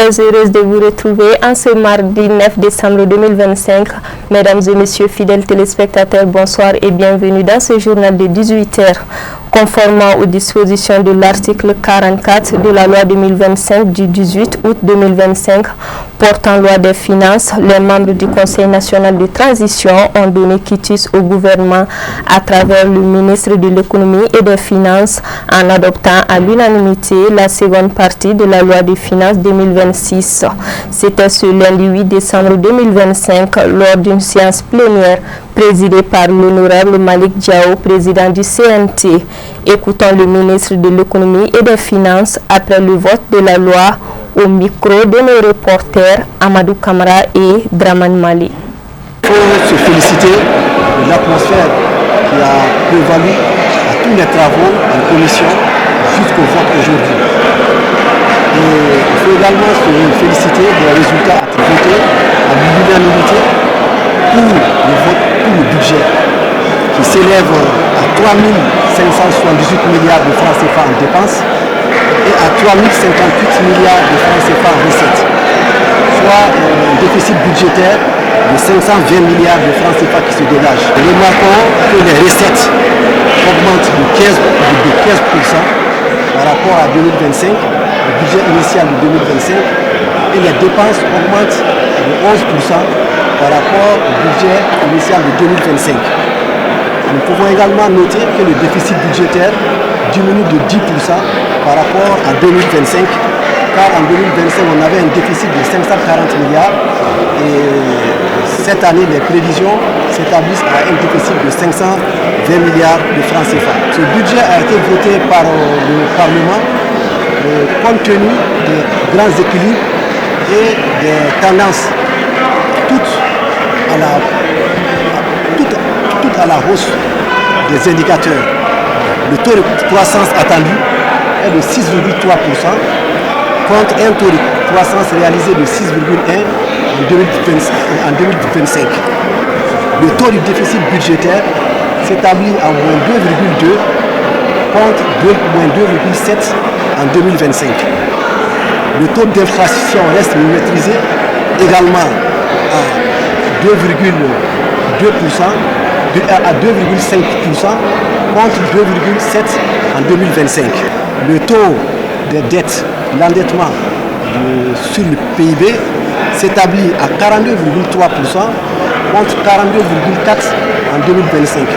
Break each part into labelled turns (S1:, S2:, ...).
S1: Très heureuse de vous retrouver en ce mardi 9 décembre 2025. Mesdames et messieurs, fidèles téléspectateurs, bonsoir et bienvenue dans ce journal de 18h. Conformément aux dispositions de l'article 44 de la loi 2025 du 18 août 2025 portant loi des finances, les membres du Conseil national de transition ont donné quitus au gouvernement à travers le ministre de l'économie et des finances en adoptant à l'unanimité la seconde partie de la loi des finances 2026. C'était ce lundi 8 décembre 2025 lors d'une séance plénière présidée par l'honorable Malik Diao, président du CNT. Écoutons le ministre de l'économie et des finances après le vote de la loi au micro de nos reporters Amadou Kamara et Draman Mali.
S2: Il faut se féliciter de l'atmosphère qui a prévalu à tous les travaux en commission jusqu'au vote aujourd'hui. Et il faut également se féliciter des résultats votés à l'unanimité pour le budget qui s'élève à 3 578 milliards de francs CFA en dépenses et à 3 058 milliards de francs CFA en recettes, soit un déficit budgétaire de 520 milliards de francs CFA qui se dégage. Remarquons que les recettes augmentent de 15% par rapport à 2025, le budget initial de 2025, et les dépenses augmentent de 11% par rapport au budget initial de 2025. Nous pouvons également noter que le déficit budgétaire diminue de 10% par rapport à 2025, car en 2025 on avait un déficit de 540 milliards et cette année les prévisions s'établissent à un déficit de 520 milliards de francs CFA. Ce budget a été voté par le Parlement compte tenu des grands équilibres et des tendances toutes à la hausse des indicateurs. Le taux de croissance attendu est de 6,3% contre un taux de croissance réalisé de 6,1% en 2025. Le taux du déficit budgétaire s'établit à moins 2,2 contre moins 2,7 en 2025. Le taux d'inflation reste maîtrisé également à 2,2%. À 2,5% contre 2,7% en 2025. Le taux des dettes, l'endettement sur le PIB s'établit à 42,3% contre 42,4% en 2025.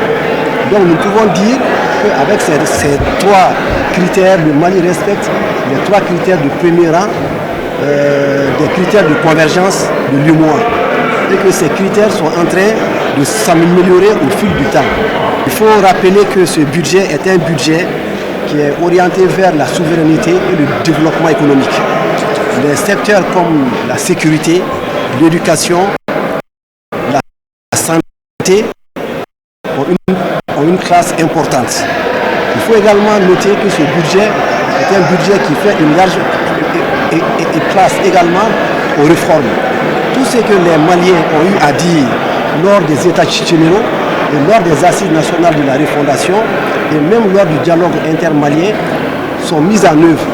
S2: Donc nous pouvons dire qu'avec ces trois critères, le Mali respecte les trois critères de premier rang, des critères de convergence de l'UMOA, et que ces critères sont en train de s'améliorer au fil du temps. Il faut rappeler que ce budget est un budget qui est orienté vers la souveraineté et le développement économique. Les secteurs comme la sécurité, l'éducation, la santé ont une classe importante. Il faut également noter que ce budget est un budget qui fait une large place également aux réformes. Tout ce que les Maliens ont eu à dire lors des États généraux et lors des assises nationales de la refondation et même lors du dialogue intermalien sont mis en œuvre.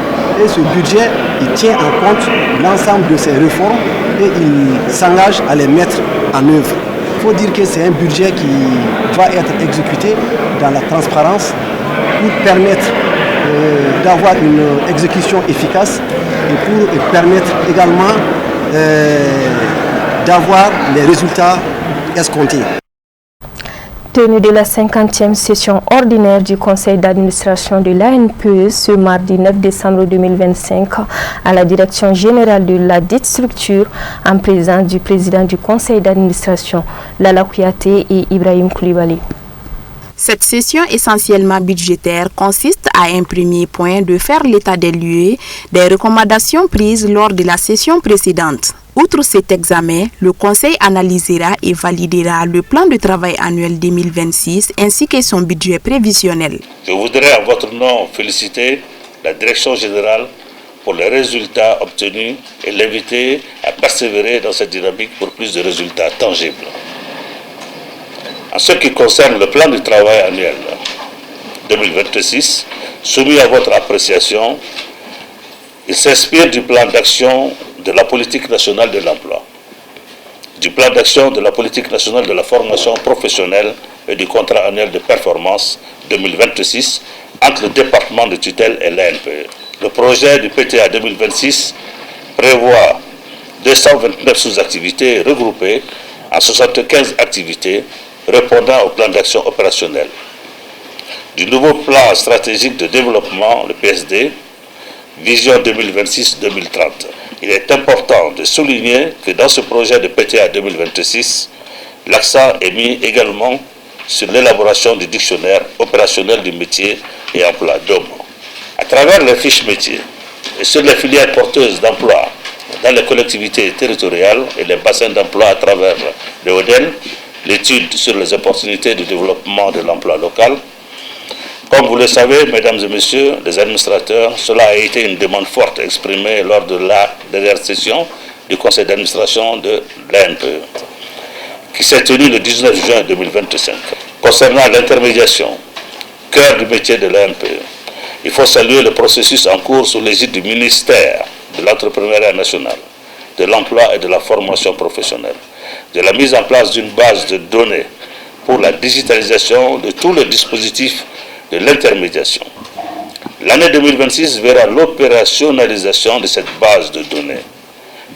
S2: Et ce budget, il tient en compte l'ensemble de ces réformes et il s'engage à les mettre en œuvre. Il faut dire que c'est un budget qui va être exécuté dans la transparence pour permettre d'avoir une exécution efficace et pour permettre également d'avoir les résultats escomptés.
S1: Tenue de la 50e session ordinaire du Conseil d'administration de l'ANPE ce mardi 9 décembre 2025 à la direction générale de la dite structure en présence du président du Conseil d'administration, Lala Kouyaté et Ibrahim Koulibaly.
S3: Cette session essentiellement budgétaire consiste à un premier point de faire l'état des lieux des recommandations prises lors de la session précédente. Outre cet examen, le Conseil analysera et validera le plan de travail annuel 2026 ainsi que son budget prévisionnel.
S4: Je voudrais à votre nom féliciter la Direction générale pour les résultats obtenus et l'inviter à persévérer dans cette dynamique pour plus de résultats tangibles. En ce qui concerne le plan de travail annuel 2026, soumis à votre appréciation, il s'inspire du plan d'action de la politique nationale de l'emploi, du plan d'action de la politique nationale de la formation professionnelle et du contrat annuel de performance 2026 entre le département de tutelle et l'ANPE. Le projet du PTA 2026 prévoit 229 sous-activités regroupées en 75 activités répondant au plan d'action opérationnel. Du nouveau plan stratégique de développement, le PSD, Vision 2026-2030. Il est important de souligner que dans ce projet de PTA 2026, l'accent est mis également sur l'élaboration du dictionnaire opérationnel du métier et emploi DOM. À travers les fiches métiers et sur les filières porteuses d'emploi dans les collectivités territoriales et les bassins d'emploi à travers le ODEN, l'étude sur les opportunités de développement de l'emploi local. Comme vous le savez, mesdames et messieurs les administrateurs, cela a été une demande forte exprimée lors de la dernière session du conseil d'administration de l'ANPE, qui s'est tenue le 19 juin 2025. Concernant l'intermédiation, cœur du métier de l'ANPE, il faut saluer le processus en cours sous l'égide du ministère de l'entrepreneuriat national, de l'emploi et de la formation professionnelle, de la mise en place d'une base de données pour la digitalisation de tous les dispositifs de l'intermédiation. L'année 2026 verra l'opérationnalisation de cette base de données,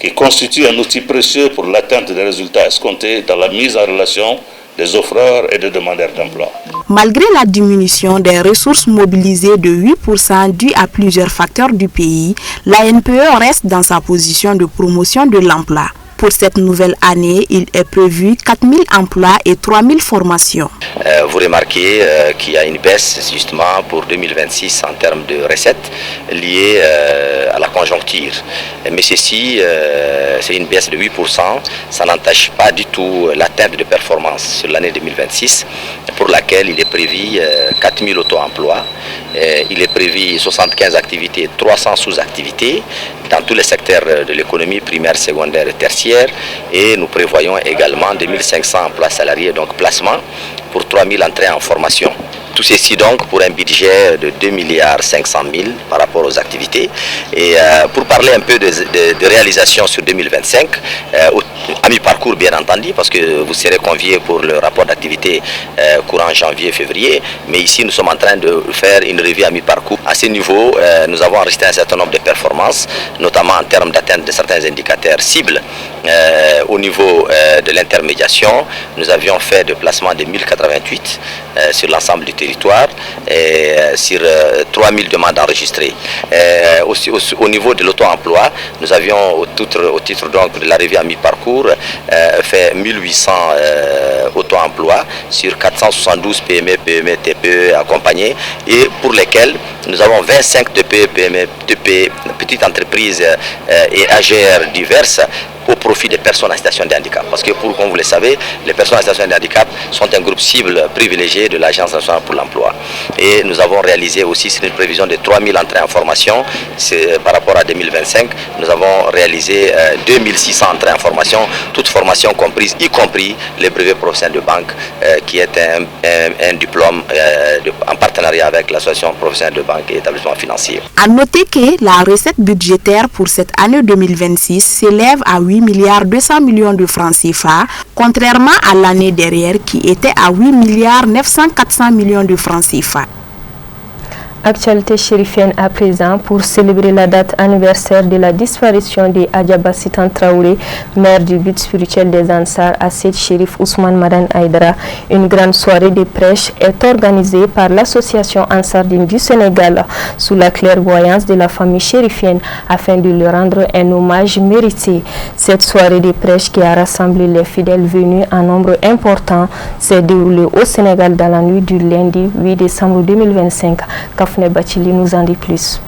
S4: qui constitue un outil précieux pour l'atteinte des résultats escomptés dans la mise en relation des offreurs et des demandeurs d'emploi.
S3: Malgré la diminution des ressources mobilisées de 8% due à plusieurs facteurs du pays, l'ANPE reste dans sa position de promotion de l'emploi. Pour cette nouvelle année, il est prévu 4000 emplois et 3000 formations.
S5: Vous remarquez qu'il y a une baisse justement pour 2026 en termes de recettes liées à la conjoncture. Mais ceci, c'est une baisse de 8%. Ça n'entache pas du tout l'atteinte de performance sur l'année 2026 pour laquelle il est prévu 4000 auto-emplois. Il est prévu 75 activités, 300 sous-activités dans tous les secteurs de l'économie primaire, secondaire et tertiaire. Et nous prévoyons également 2500 emplois salariés, donc placement, pour 3000 entrées en formation. Tout ceci donc pour un budget de 2,5 milliards par rapport aux activités. Et pour parler un peu de réalisation sur 2025, à mi-parcours bien entendu, parce que vous serez conviés pour le rapport d'activité courant janvier-février. Mais ici nous sommes en train de faire une revue à mi-parcours. À ce niveau, nous avons enregistré un certain nombre de performances, notamment en termes d'atteinte de certains indicateurs cibles. Au niveau de l'intermédiation, nous avions fait de placement de 1088 sur l'ensemble du territoire et sur 3000 demandes enregistrées. Aussi, au niveau de l'auto-emploi, nous avions au titre donc de la revue à mi-parcours fait 1800 auto-emplois sur 472 PME, PME, TPE accompagnés et pour lesquels nous avons 25 TPE, PME, TPE, petites entreprises et AGR diverses au profit des personnes en situation de handicap. Parce que, comme vous le savez, les personnes en situation de handicap sont un groupe cible privilégié de l'Agence nationale pour l'emploi. Et nous avons réalisé aussi, c'est une prévision de 3000 entrées en formation. Par rapport à 2025, nous avons réalisé 2600 entrées en formation, toutes formations comprises, y compris les brevets professionnels de banque, qui est un diplôme en partenariat avec l'Association professionnelle de banque et établissements financiers.
S3: À noter que la recette budgétaire pour cette année 2026 s'élève à 8,2 milliards de francs CFA, contrairement à l'année dernière qui était à 8,9 milliards de francs CFA.
S1: Actualité chérifienne à présent pour célébrer la date anniversaire de la disparition de Adja Bassitan Traoré, mère du but spirituel des Ansar, à Seydi Chérif Ousmane Madane Aïdara. Une grande soirée de prêche est organisée par l'association Ansardine du Sénégal sous la clairvoyance de la famille chérifienne afin de lui rendre un hommage mérité. Cette soirée de prêche qui a rassemblé les fidèles venus en nombre important s'est déroulée au Sénégal dans la nuit du lundi 8 décembre 2025. Bachili nous en dit plus.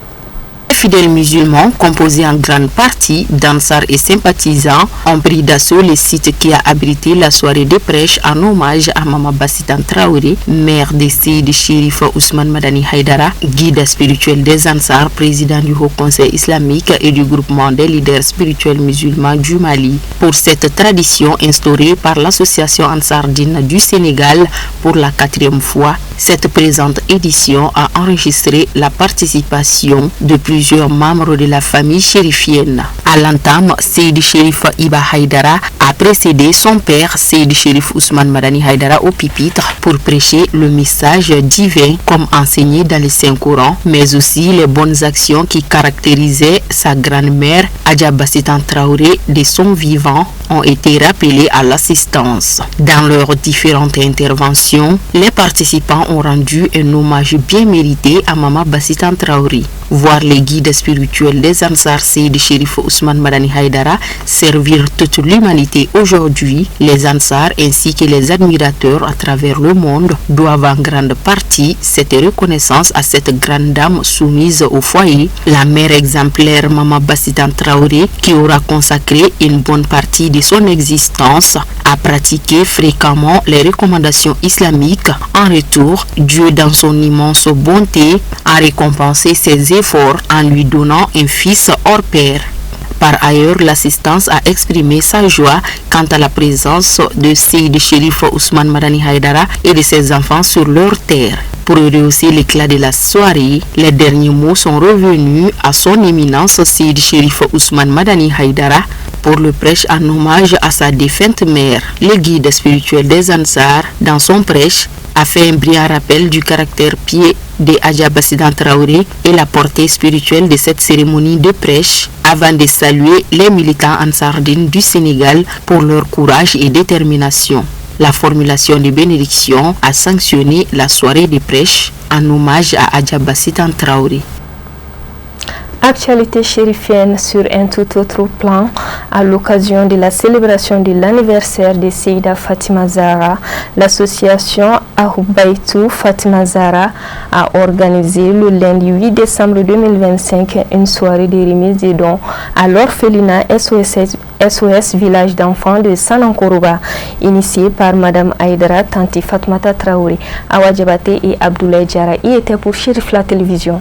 S3: Les fidèles musulmans, composés en grande partie d'Ansar et sympathisants, ont pris d'assaut le site qui a abrité la soirée de prêche en hommage à Mama Bassitan Traoré, mère de Seydi Chérif Ousmane Madani Haïdara, guide spirituel des Ansar, président du Haut Conseil islamique et du groupement des leaders spirituels musulmans du Mali. Pour cette tradition instaurée par l'association Ansardine du Sénégal pour la 4e fois, cette présente édition a enregistré la participation de plusieurs membres de la famille chérifienne. À l'entame, Seydi Chérif Iba Haïdara a précédé son père, Seydi Chérif Ousmane Madani Haïdara, au pupitre pour prêcher le message divin comme enseigné dans les Saint-Courans, mais aussi les bonnes actions qui caractérisaient sa grand-mère, Adja Bassitan Traoré, de son vivant, ont été rappelées à l'assistance. Dans leurs différentes interventions, les participants ont rendu un hommage bien mérité à Mama Bassitan Traoré. Voir les guides spirituels des Ansar Seydi Chérif Ousmane Madani Haïdara servir toute l'humanité aujourd'hui, les Ansar ainsi que les admirateurs à travers le monde doivent en grande partie cette reconnaissance à cette grande dame soumise au foyer, la mère exemplaire Mama Bassitan Traoré, qui aura consacré une bonne partie de son existence à pratiquer fréquemment les recommandations islamiques. En retour, Dieu dans son immense bonté a récompensé ses efforts en lui donnant un fils hors pair. Par ailleurs, l'assistance a exprimé sa joie quant à la présence de Seydi Chérif Ousmane Madani Haïdara et de ses enfants sur leur terre. Pour rehausser l'éclat de la soirée, les derniers mots sont revenus à son éminence Seydi Chérif Ousmane Madani Haïdara pour le prêche en hommage à sa défunte mère. Le guide spirituel des Ansar, dans son prêche, a fait un brillant rappel du caractère pieux de Adja Bassitan Traoré et la portée spirituelle de cette cérémonie de prêche, avant de saluer les militants ansardines du Sénégal pour leur courage et détermination. La formulation de bénédiction a sanctionné la soirée de prêche en hommage à Adja Bassitan Traoré.
S1: Actualité chérifienne sur un tout autre plan. À l'occasion de la célébration de l'anniversaire de Seyda Fatima Zahra, l'association Ahubaitou Fatima Zahra a organisé le lundi 8 décembre 2025 une soirée de remise des dons à l'orphelinat SOS Village d'enfants de Sanankoroba, initié par Madame Haïdara Tanti Fatmata Traoré. Awa Diabaté et Abdoulaye Diarra y étaient pour Chérif la télévision.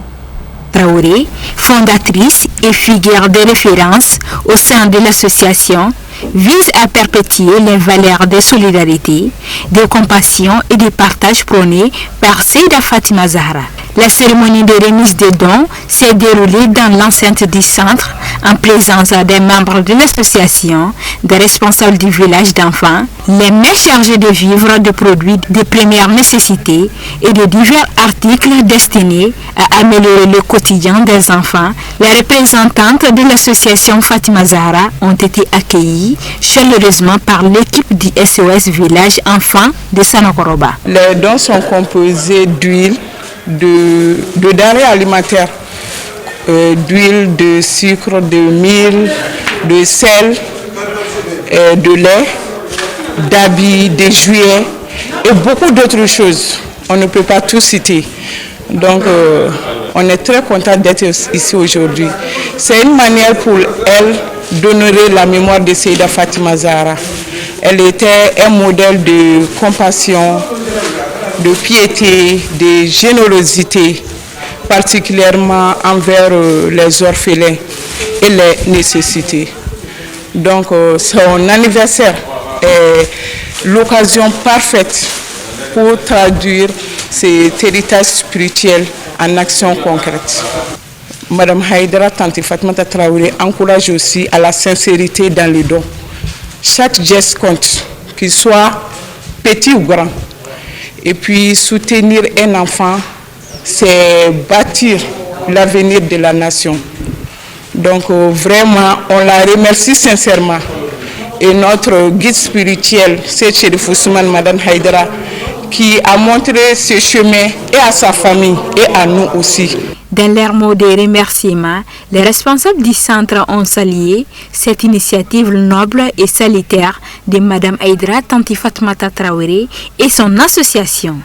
S6: Traoré, fondatrice et figure de référence au sein de l'association, vise à perpétuer les valeurs de solidarité, de compassion et de partage prônées par Seyda Fatima Zahra. La cérémonie de remise des dons s'est déroulée dans l'enceinte du centre en présence des membres de l'association, des responsables du village d'enfants, les mains chargées de vivres, de produits de première nécessité et de divers articles destinés à améliorer le quotidien des enfants. Les représentantes de l'association Fatima Zahra ont été accueillies chaleureusement par l'équipe du SOS Village Enfants de Sanakoroba.
S7: Les dons sont composés d'huile, de denrées alimentaires, d'huile, de sucre, de mil, de sel, de lait, d'habits, de jouets et beaucoup d'autres choses. On ne peut pas tout citer. Donc, on est très content d'être ici aujourd'hui. C'est une manière pour elle d'honorer la mémoire de Seyda Fatima Zahra. Elle était un modèle de compassion, de piété, de générosité, particulièrement envers les orphelins et les nécessités. Donc, son anniversaire est l'occasion parfaite pour traduire cet héritage spirituel en action concrète. Madame Haïdara Tanti Fatmata Traoré encourage aussi à la sincérité dans les dons. Chaque geste compte, qu'il soit petit ou grand. Et puis soutenir un enfant, c'est bâtir l'avenir de la nation. Donc vraiment, on la remercie sincèrement. Et notre guide spirituel, c'est Chérif Ousmane Madani Haïdara, qui a montré ce chemin et à sa famille et à nous aussi.
S6: Dans leur mot de remerciement, les responsables du centre ont salué cette initiative noble et salutaire de Madame Haïdara Tanti Fatmata Traoré et son association,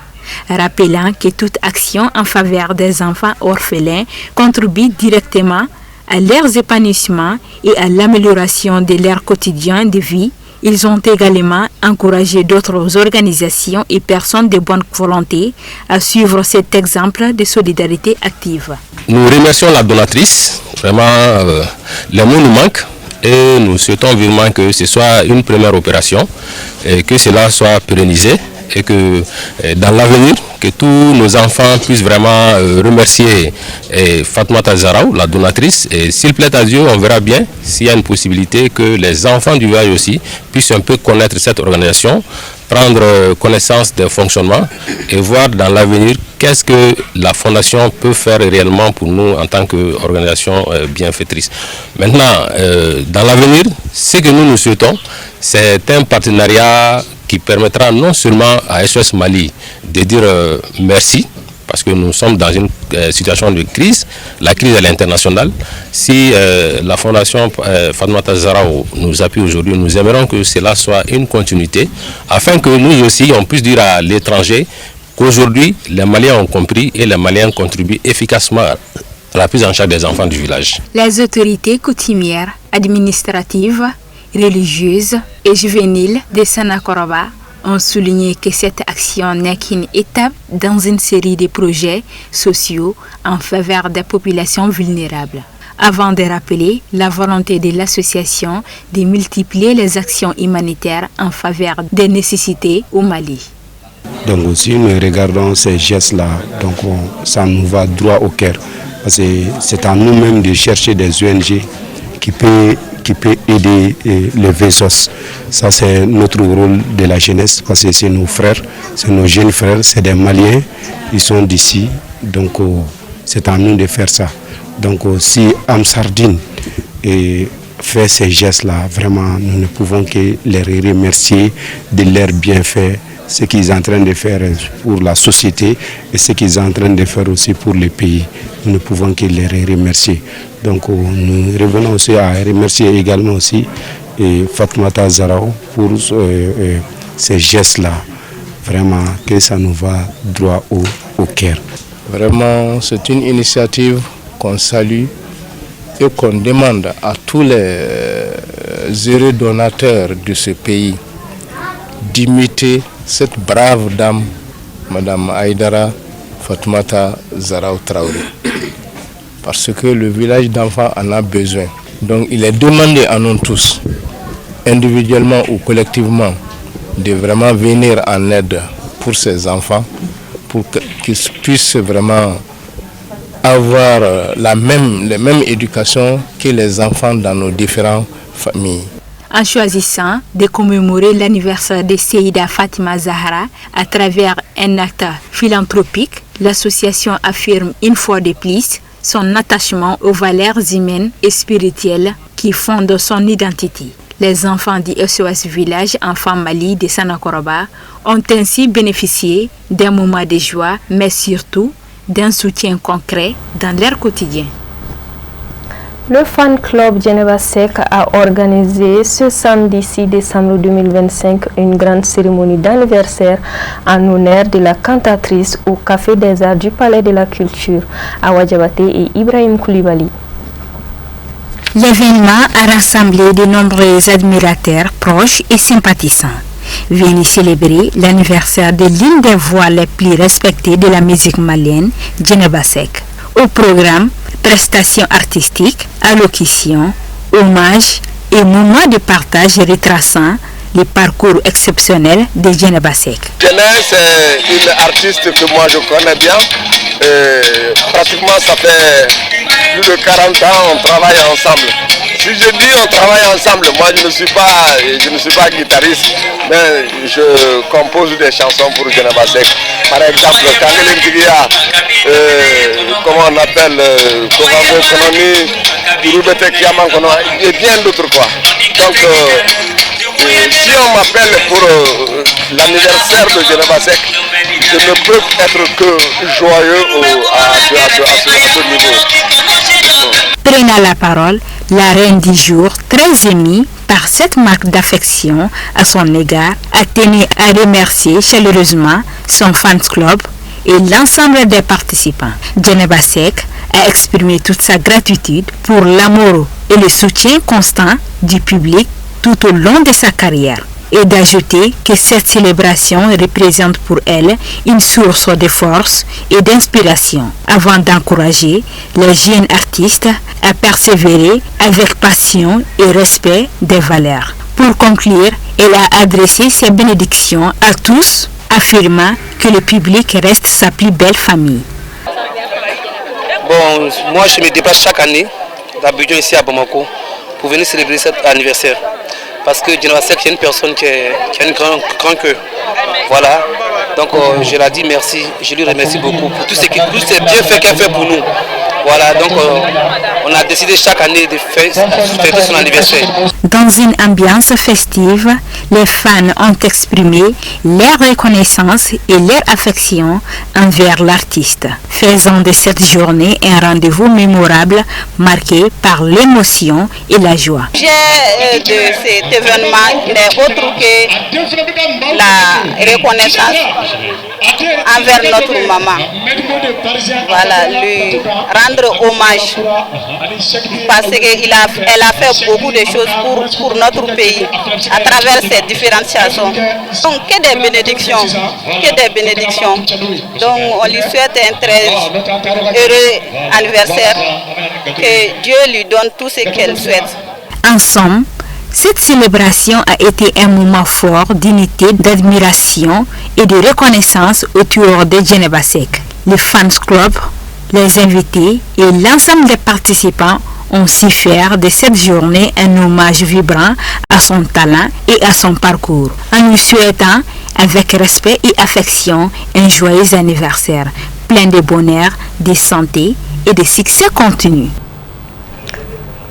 S6: rappelant que toute action en faveur des enfants orphelins contribue directement à leur épanouissement et à l'amélioration de leur quotidien de vie. Ils ont également encouragé d'autres organisations et personnes de bonne volonté à suivre cet exemple de solidarité active.
S8: Nous remercions la donatrice. Vraiment, les mots nous manquent et nous souhaitons vivement que ce soit une première opération et que cela soit pérennisé et que dans l'avenir, que tous nos enfants puissent vraiment remercier Fatoumata Zaraou, la donatrice. Et s'il plaît à Dieu, on verra bien s'il y a une possibilité que les enfants du village aussi puissent un peu connaître cette organisation, prendre connaissance des fonctionnements et voir dans l'avenir qu'est-ce que la fondation peut faire réellement pour nous en tant qu'organisation bienfaitrice. Maintenant, dans l'avenir, ce que nous souhaitons, c'est un partenariat qui permettra non seulement à SOS Mali de dire merci, parce que nous sommes dans une situation de crise, la crise elle est internationale. Si la fondation Fatoumata Zaraou nous appuie aujourd'hui, nous aimerions que cela soit une continuité, afin que nous aussi on puisse dire à l'étranger qu'aujourd'hui les Maliens ont compris et les Maliens contribuent efficacement à la prise en charge des enfants du village.
S6: Les autorités coutumières, administratives, religieuses et juvéniles de Sanakoroba ont souligné que cette action n'est qu'une étape dans une série de projets sociaux en faveur des populations vulnérables, avant de rappeler la volonté de l'association de multiplier les actions humanitaires en faveur des nécessités au Mali.
S9: Donc aussi nous regardons ces gestes-là, donc ça nous va droit au cœur, parce que c'est à nous-mêmes de chercher des ONG qui peut aider les VSOS. Ça c'est notre rôle de la jeunesse, parce que c'est nos frères, c'est nos jeunes frères, c'est des Maliens, ils sont d'ici, donc c'est à nous de faire ça. Donc si Amsardine fait ces gestes-là, vraiment nous ne pouvons que les remercier de leur bienfait, ce qu'ils sont en train de faire pour la société et ce qu'ils sont en train de faire aussi pour le pays. Nous ne pouvons que les remercier. Donc nous revenons aussi à remercier également aussi Fatoumata Zaraou pour ces gestes-là. Vraiment que ça nous va droit au cœur.
S10: Vraiment c'est une initiative qu'on salue et qu'on demande à tous les heureux donateurs de ce pays d'imiter cette brave dame, Madame Aïdara Fatoumata Zaraou Traoré. Parce que le village d'enfants en a besoin. Donc il est demandé à nous tous, individuellement ou collectivement, de vraiment venir en aide pour ces enfants, pour qu'ils puissent vraiment avoir les mêmes éducations que les enfants dans nos différentes familles.
S6: En choisissant de commémorer l'anniversaire de Seyida Fatima Zahra à travers un acte philanthropique, l'association affirme une fois de plus son attachement aux valeurs humaines et spirituelles qui fondent son identité. Les enfants du SOS Village Enfants Mali de Sanakoroba ont ainsi bénéficié d'un moment de joie, mais surtout d'un soutien concret dans leur quotidien.
S1: Le fan club Djeneba Seck a organisé ce samedi 6 décembre 2025 une grande cérémonie d'anniversaire en honneur de la cantatrice au Café des Arts du Palais de la Culture, Awa Diabaté et Ibrahim Koulibaly.
S6: L'événement a rassemblé de nombreux admirateurs, proches et sympathisants, venus célébrer l'anniversaire de l'une des voix les plus respectées de la musique malienne, Djeneba Seck. Au programme, prestations artistiques, allocutions, hommages et moments de partage retraçant le parcours exceptionnel de Djeneba Seck.
S11: Djeneba, c'est une artiste que moi je connais bien. Pratiquement ça fait plus de 40 ans on travaille ensemble. Si je dis on travaille ensemble, moi je ne suis pas guitariste, mais je compose des chansons pour Djeneba Seck. Par exemple, Kangele Ntigia, comment on appelle, Kovango Konomi, Urubete Kiamankono, et bien d'autres quoi. Donc, si on m'appelle pour l'anniversaire de Djeneba Seck, je ne peux être que joyeux à ce niveau.
S6: Prenant la parole, la reine du jour, très émue par cette marque d'affection à son égard, a tenu à remercier chaleureusement son fans club et l'ensemble des participants. Djeneba Seck a exprimé toute sa gratitude pour l'amour et le soutien constant du public tout au long de sa carrière, et d'ajouter que cette célébration représente pour elle une source de force et d'inspiration, avant d'encourager les jeunes artistes à persévérer avec passion et respect des valeurs. Pour conclure, elle a adressé ses bénédictions à tous, affirmant que le public reste sa plus belle famille.
S12: Bon, moi je me déplace chaque année d'Abidjan ici à Bamako pour venir célébrer cet anniversaire. Parce que Djeneba Seck, c'est une personne qui a une grand cœur. Voilà. Donc je lui dis merci, je lui remercie beaucoup pour tous ces bienfaits qu'elle fait pour nous. Voilà, donc on a décidé chaque année de fêter son anniversaire.
S6: Dans une ambiance festive, les fans ont exprimé leur reconnaissance et leur affection envers l'artiste, faisant de cette journée un rendez-vous mémorable marqué par l'émotion et la joie.
S13: L'objet de cet événement n'est autre que la reconnaissance envers notre maman. Voilà, lui rendre hommage parce qu'elle a fait beaucoup de choses pour notre pays à travers ses différentes chansons. Donc que des bénédictions, Donc on lui souhaite un très heureux anniversaire, que Dieu lui donne tout ce qu'elle souhaite.
S6: En somme, cette célébration a été un moment fort d'unité, d'admiration et de reconnaissance autour de Djeneba Seck. Les fans club, les invités et l'ensemble des participants ont su faire de cette journée un hommage vibrant à son talent et à son parcours, en lui souhaitant avec respect et affection un joyeux anniversaire, plein de bonheur, de santé et de succès continu.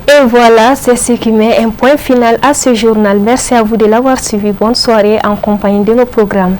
S1: Et voilà, c'est ce qui met un point final à ce journal. Merci à vous de l'avoir suivi. Bonne soirée en compagnie de nos programmes.